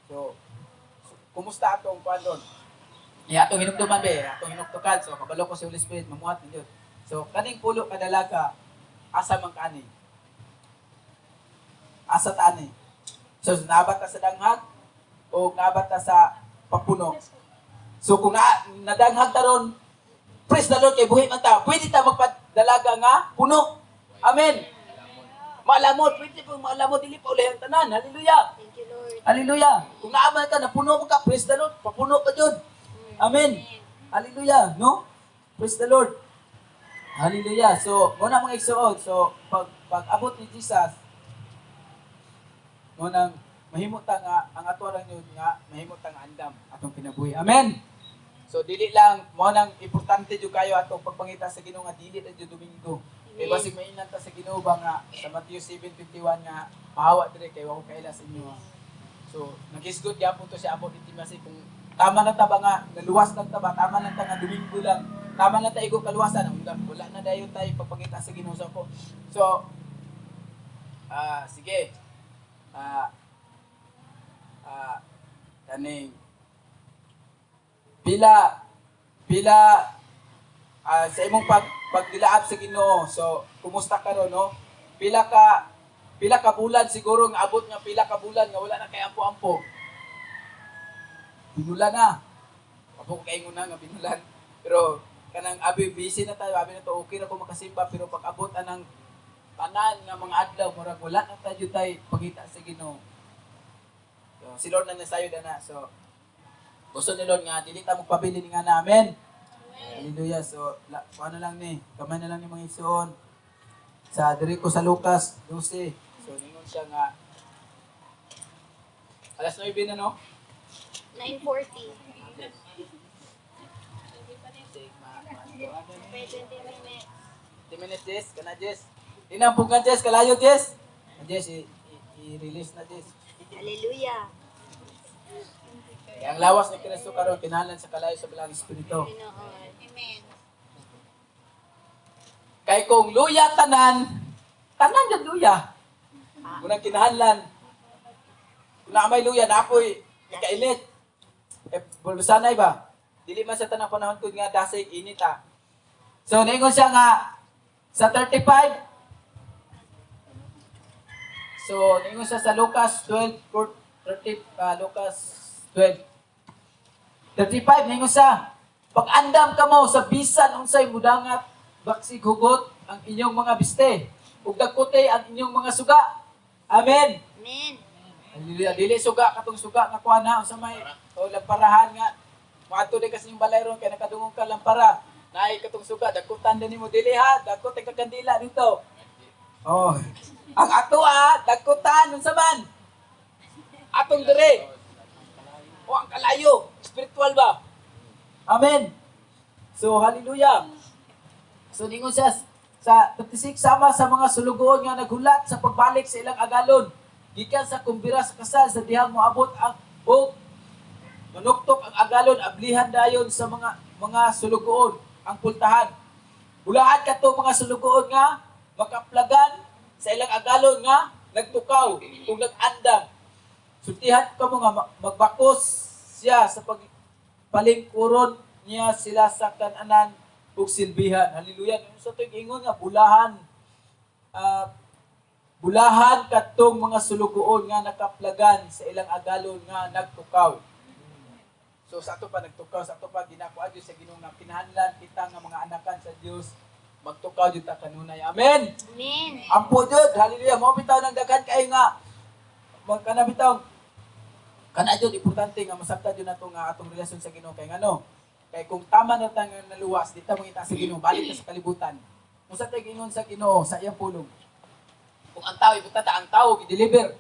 So, kumusta atong pandon? Atong hinugduman be, atong hinugtukan. So, kabalo ko si Holy Spirit, mamuhat ninyo. So kaning pulo ka dalaga asa man kani? Asa tani? So nabat ta sa danghag o nabat ta sa papuno? So kung nadanghag ta ron, praise the Lord kay buhi man ta. Pwede ta magpadalaga nga puno. Amen. Malamot, pwede pong malamot, dili pa uli ang tanan. Hallelujah. Thank you, Lord. Hallelujah. Kung naaman ka, napuno mo ka, praise the Lord, papuno ka dyan. Amen. Hallelujah. No? Praise the Lord. Hallelujah. So, muna mga igsuot. So, pag abot ni Jesus, munang mahimot ta nga, ang ato lang yun nga, mahimot ta nga andam atong kinabuhi. Amen. So, dili lang, munang importante yung kayo atong pagpangita sa Ginoo nga dili na yung Domingo. Kaya basig mainan ta sa Ginoo ba nga sa Matthew 7:51 nga mahawa dire kay wa ko kaila sa inyo. So nagisgot gyapon to si Amo Intimacy kung tama na ta ba nga naluwas na ta ba tama na ta nga Domingo lang. Tama na ta igo kaluwasan wala na dayon tay pagpangita sa Ginoo sa ko. So sige. Kaning pila sa imong pagdilaab sa Ginoo. So, kumusta ka ro no? Pila ka bulan siguro nga abot nga pila ka bulan nga wala na kay ampo-ampo. Binulan na. Apo ko kay nga binulan. Pero kanang abi busy na tayo, abi na to okay na ko makasimba pero pag abot anang tanan nga mga adlaw murag wala na tayo tay pagita sa Ginoo. So, si Lord na nasayod na. So, gusto ni Lord nga dili ta magpabili ni nga namin. Hallelujah. So, paano lang ni? Kamay na lang ni mga isuon. Sa diri ko sa Lucas 12. So, ningon siya nga alas 9 na no? 9:40. May 20 minutes. 10 minutes, Jess. Kana, Jess. Tinampog ka, Jess. Kalayo, Jess. Jess, i-release na, Jess. Hallelujah. Ang lawas ni Kristo karon kinahanglan sa kalayo sa bilang espiritu. Pinoon. Amen. Kay kung luya tanan jud luya. Unang kinahanglan. Kung na may luya na apoy ikainit. Bulsanay ba? Dili man sa tanang panahon kun nga dasig init ah. So ningon siya nga sa 35. So ningon siya sa Lucas 12 Lucas 12 35 ningon siya, pag-andam ka mo sa bisan unsay mudangat baksig hugot ang inyong mga biste ug dagkote ang inyong mga suga. Amen. Amen. Hallelujah. Dili suga katong suga nga kuha na sa may o lamparahan nga moadto di kasi yung balay ron kay nakadungog ka lampara. Naay katong suga dagkutan din nimo dili ha, dagkot ang kandila dito. Oh. Ang ato dagkutan unsa man? Atong dire. O ang kalayo, spiritual ba? Amen. So, hallelujah. So, ningon siya sa 36, sama sa mga sulugoon nga naghulat sa pagbalik sa ilang agalon. Gikan sa kumbira sa kasal sa dihang moabot ang o manuktok ang agalon, ablihan dayon sa mga sulugoon, ang pultahan. Bulahan kato mga sulugoon nga makaplagan sa ilang agalon nga nagtukaw kung nag-andam. Sultihan ka mo nga magbakos siya sa pagpalingkuron niya sila sa kananan ug silbihan. Hallelujah. Sa so, ingon nga bulahan bulahan katong mga sulugoon nga nakaplagan sa ilang agalon nga nagtukaw. So sa ato pa nagtukaw, sa ato pa ginakuha Dios sa Ginoo nga kinahanglan kita nga mga anakan sa Dios magtukaw jud ta kanunay. Amen. Amen. Ampo jud. Hallelujah. Mao bitaw nang daghan kay nga magkana bitaw kana jud importante nga masabtan jud nato nga atong relasyon sa Ginoo kay ngano kay kung tama na ta nga naluwas di ta mangita sa Ginoo balik ta sa kalibutan usa tay gingon sa Ginoo sa iyang pulong kung ang tao ibuta ta ang tao gi-deliver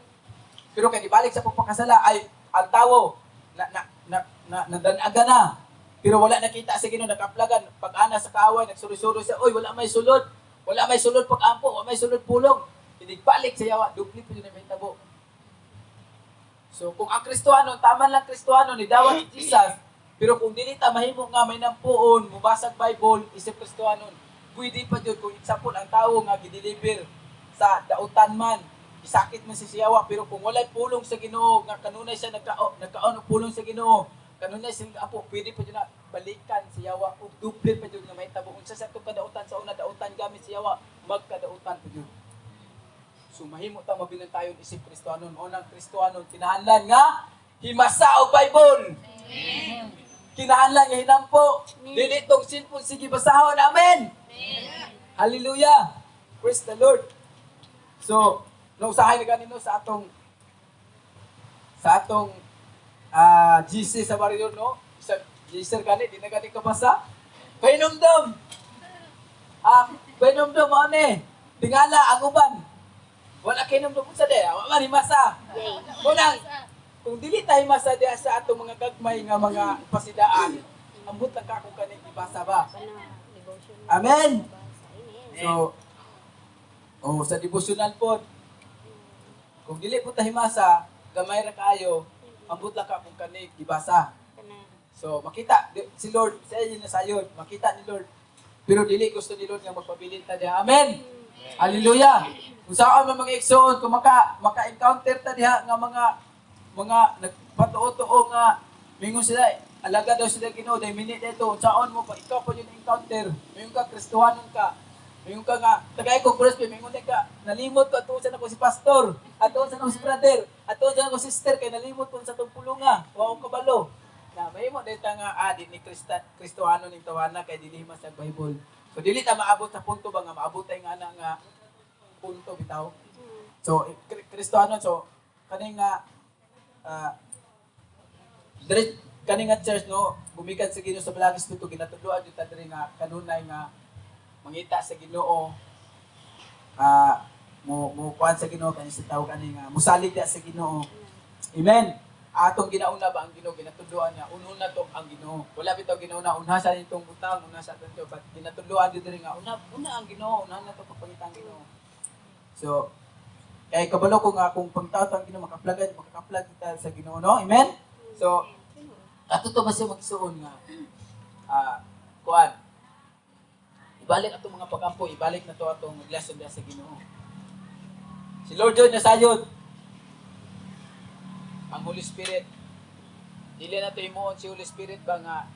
pero kay gibalik sa pagpakasala ay ang tao nadanaga na pero wala nakita sa Ginoo nakaplagan pag-ana sa kaaway nagsuri-suri siya oy wala may sulod pag-ampo wala may sulod pulong balik sa yawa dupli pa yun na may tabo. So kung ang Kristohano, tama lang Kristohano ni dawat si Jesus, pero kung dili ta mahimo nga may nampuon, mubasag Bible, isip Kristohano, pwede pa jud kung example ang tawo nga gideliver sa dautan man, isakit man si siyawa, pero kung walay pulong sa Ginoo, nga kanunay siya nagkaon og pulong sa Ginoo, kanunay sing apo pwede pa jud na balikan si Yawa ug duple pa jud nga mahitabo unsa sa atong kadautan sa una dautan gamit si Yawa magkadautan pa jud. So mahimo ta mabilantayon isip Kristohanon unang Kristohanon kinahanglan nga himasa og Bible. Kinahanglan nga hinampo. Dili tong cellphone sige basahon. Amen. Hallelujah. Praise the Lord. So, nung usahay na ganito sa atong GC sa barrio, no? Sa GC gani, di na gani kabasa. Painomdom. Painomdom mo ni. Tingala, ang uban. Wala kainomdom sa de. Wala masa. Kunang, kung dili tayo masa de sa atong mga gagmay nga mga pasidaan, ambot lang ka kung kanig ibasa ba. Amen. So, sa devotional po, kung dili po tahimasa, gamay ra kaayo, ambot lang ka kung kanig ibasa. So, makita si Lord, sa inyo na sayon, makita ni Lord. Pero dili gusto ni Lord nga magpabilin ta diha. Amen. Hallelujah. Kung saan man mga igsoon, kung maka-encounter ta diha nga mga nagpatuo-tuo nga mingon sila, alaga daw sila Ginoo, dahil minute dito, saan mo pa ikaw pa yung encounter, mingon ka Kristohanon ka. Mingon ka nga, tagay ko Christy, mingon ka, nalimot ko, atuon sa ako si pastor, atuon sa ako si brother, atuon sa ako si sister, kay nalimot ko sa itong pulunga, waong kabalo. Na, mahimo dito nga, di ni Kristohanon yung tawana, kay dilima sa Bible. So, dili ta maabot sa punto ba nga, maabot tayo nga punto, bitaw. So, Kristohanon, so, kaning nga, kaning nga church, no, gumikan sa Ginoo sa Balang Espiritu, ginatudloan yung tadri nga, kanunay nga, mangita sa Ginoo, mo kuan sa Ginoo kani sa tawag ani nga musalig sa Ginoo. Amen. Atong ginauna ba ang Ginoo ginatudloan niya ununa to ang Ginoo. Wala bitaw ginauna unha sa nitong butang, una sa aton but ginatudloan diri nga una ang Ginoo, una na to pagpangita ang Ginoo. So kay kabalo ko nga kung pangtaw ang Ginoo makaplag kita sa Ginoo, no? Amen. So ato to ba siya magsuon nga kuan ibalik atong mga pagampo, ibalik na to atong lesson sa Ginoo. Si Lord John nasayod. Ang Holy Spirit. Dili na to imuon si Holy Spirit ba nga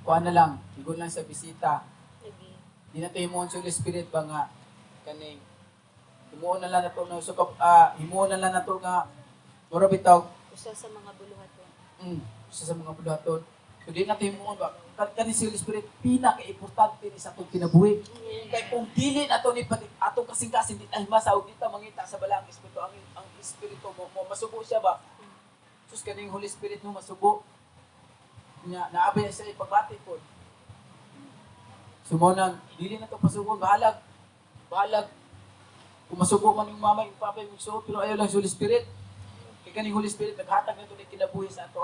kuha na lang, igon lang sa bisita. Di na to imuon si Holy Spirit ba nga kaning imuon na lang na to na sukap, imuon na lang na to nga mura bitaw. Usa sa mga buluhaton. Sa mga buluhaton. So di natin mo ba kani si Holy Spirit pinaka-importante ni sa atong kinabuhi. Kay kung dili nato ni atong kasing-kasing di tayo masaog dita mangita sa Balang Espiritu ang Espiritu mo masubo siya ba? Sus kaning Holy Spirit mo masubo. Nya naabay sa ipagbati pod. Sumonang dili na to pasubon bahalag. Kung masubo man yung mama yung papa yung so pero ayaw lang si Holy Spirit. Kay kaning Holy Spirit naghatag nito ni kinabuhi sa ato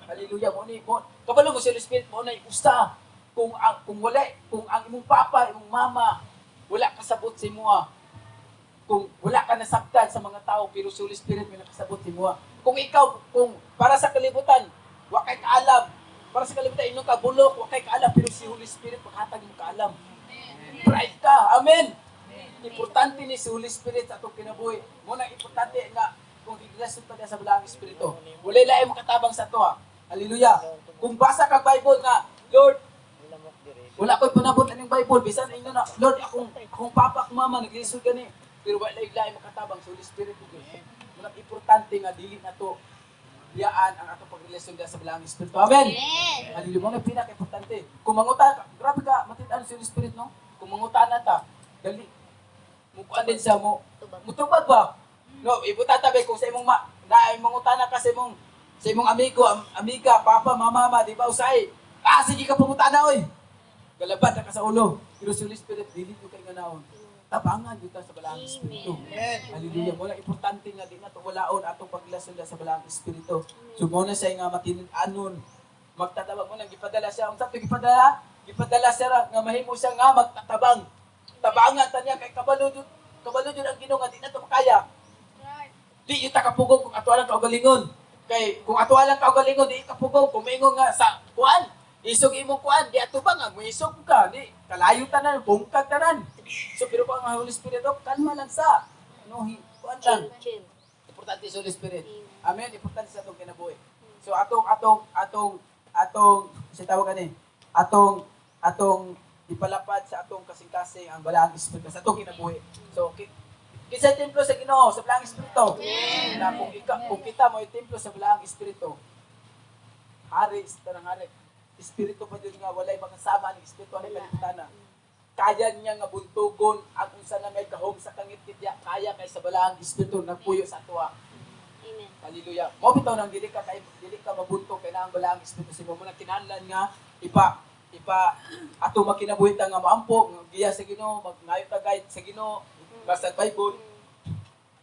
Hallelujah mo ni mo. Kabalo mo si Holy Spirit mo na usta. Kung ang imong papa, imong mama wala kasabot sa imo. Kung wala ka nasabtan sa mga tao pero si Holy Spirit may nakasabot sa imo. Kung ikaw para sa kalibutan, wa kay kaalam. Para sa kalibutan inyo ka bulok, wa kay kaalam pero si Holy Spirit maghatag mo kaalam. Bright ka. Amen. Importante ni si Holy Spirit sa atong kinabuhi. Mo na importante nga kung relasyon pa sa Balang Espiritu. Wala lain makatabang sa to Hallelujah. Kung basa kag Bible nga, Lord, wala ko'y panabot ng Bible. Bisan inyo na, Lord, akong papa, akong mama, nag-lisod gani. Pero wala lain makatabang sa Holy Spirit. Muna importante nga, dili na to liyaan ang atong pagrelasyon sa Balang Espiritu. Amen. Hallelujah. Muna pinaka-importante. Kung mangutan ka, grabe ka, matindaan sa Holy Spirit, no? Kung mangutan na ta, dali. Mukuan din siya mo. Mutubag ba? No, ibutatabi kung sa imong mangutan na ka sa imong amiga, papa, mama, di ba usay? Sige ka pumunta na, oy. Galabad na ka sa ulo. Pero si Holy Spirit, dili ko kay ganaon. Tabangan dito sa Balang Espiritu. Hallelujah. Wala importante nga di na to walaon atong pagrelasyon sa Balang Espiritu. So mo na siya nga matinin-anon. Magtatabang mo nang gipadala siya. Ang sabi gipadala? Gipadala siya nga mahimo siya nga magtatabang. Tabangan ta niya kay kabalo jud ang Ginoo nga di na to makaya. Di yung takapugong kung ato lang kaugalingon. Kay kung ato lang kaugalingon, di kapugong. Kung maingon nga sa kuan, isog imong kuan, di ato ba nga, isog ka, di kalayo tanan, bungkag tanan. So pero kung ang Holy Spirit, kalma lang sa, kuan lang. Chill. Importante sa Holy Spirit. Amen, importante sa itong kinabuhi. So atong si tawag ani, atong ipalapad sa atong kasing-kasing ang balaang espiritu sa atong kinabuhi. So kinsa templo sa Ginoo sa balaang espiritu. Na kung kita mo templo sa balaang espiritu, hari sa tanang hari, espiritu pa jud nga walay makasama ni espiritu ani kalibutan. Kaya niya nga buntugon ang unsa na may gahom sa kangit kaya kay sa balaang espiritu nagpuyo sa atuwa. Amen. Hallelujah. Mo bitaw nang dili ka mabuntog kay na ang balaang espiritu sa mo na kinahanglan nga ipa ato makinabuhi ta nga maampo nga giya sa Ginoo magnayo ta guide sa Ginoo basta Bible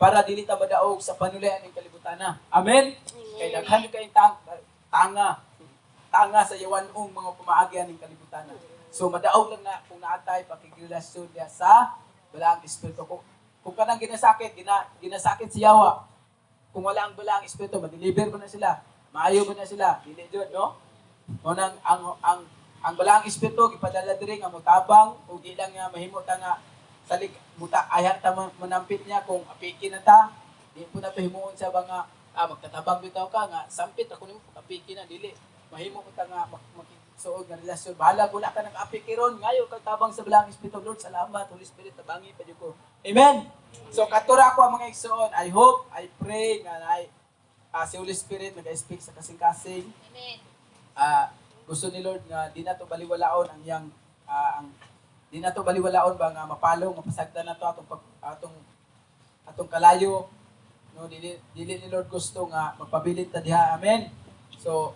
para dili ta madaog sa panulayan ng kalibutan. Amen. Kay daghan kay tanga sa yawanong mga pamaagyan ng kalibutan. So madaog lang na kung naatay pakigrelasyon niya sa balaang espiritu. Kung kanang ginasakit si Yawa, kung wala ang balaang espiritu, madeliver ba na sila? Maayo ba na sila? Dili jud, no? Ngunang ang balaang espiritu gipadala diri nga motabang ug di lang nga mahimo ta nga salig buta ayat ta manampit niya kung apiki na ta. Di po na to himuon sa mga magtatabang bitaw ka nga sampit ako nimo apiki na dili. Mahimo ko ta nga suod nga relasyon. Bahala wala ka nang apiki ron ngayo kag tabang sa balaang espiritu. Lord, salamat Holy Spirit tabangi pa jud ko. Amen. So katura ko ang mga igsoon. I hope, I pray nga si Holy Spirit nag-speak sa kasing-kasing. Amen. Gusto ni Lord nga di na to baliwalaon ang yang di na to baliwalaon ba nga mapalong mapasagdan na to atong kalayo, no? Dili ni Lord gusto nga magpabilit ta diha. Amen. So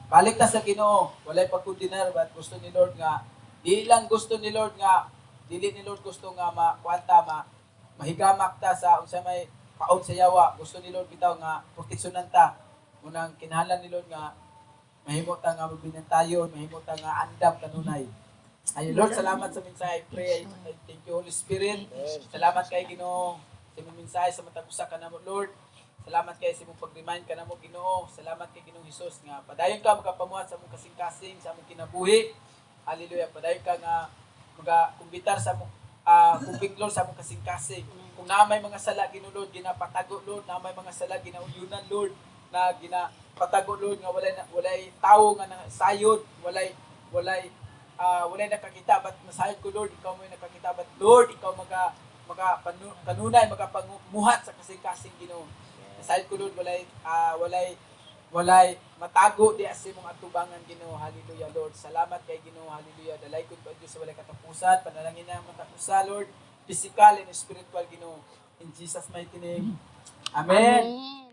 balik ta sa Ginoo, walay pagkundinar but gusto ni Lord nga dili ni Lord gusto nga mahigamak ta sa unsa may paon sa yawa. Gusto ni Lord bitaw nga proteksyonan ta. Unang kinahanglan ni Lord nga mahimo ta nga magbinantayon, mahimo ta nga andam kanunay. Ay Lord, salamat sa mensahe. Pray, thank you Holy Spirit. Salamat kay Ginoo sa imong mensahe sa matag usa kanamo Lord. Salamat kay sa imong pag-remind kanamo Ginoo. Salamat kay Ginoong Hesus nga padayon ka makapamuhat sa among kasing-kasing sa among kinabuhi. Hallelujah. Padayon ka nga kumbitar sa among kumbinglor sa among kasing-kasing. Kung na may mga sala ginulod, ginapatago Lord, na may mga sala ginauyunan Lord, na ginapatago Lord nga walay tawo nga sayod, walay nakakita but nasayod ko Lord, ikaw mo yung nakakita but Lord, ikaw kanunay magapamuhat sa kasing-kasing Ginoo. Nasayod ko Lord, walay matago di sa imong atubangan Ginoo. Hallelujah Lord. Salamat kay Ginoo. Hallelujah. Dalay ko pa Dios sa walay katapusan, panalangin na matapusa Lord, physical and spiritual Ginoo. In Jesus mighty name. Amen. Amen.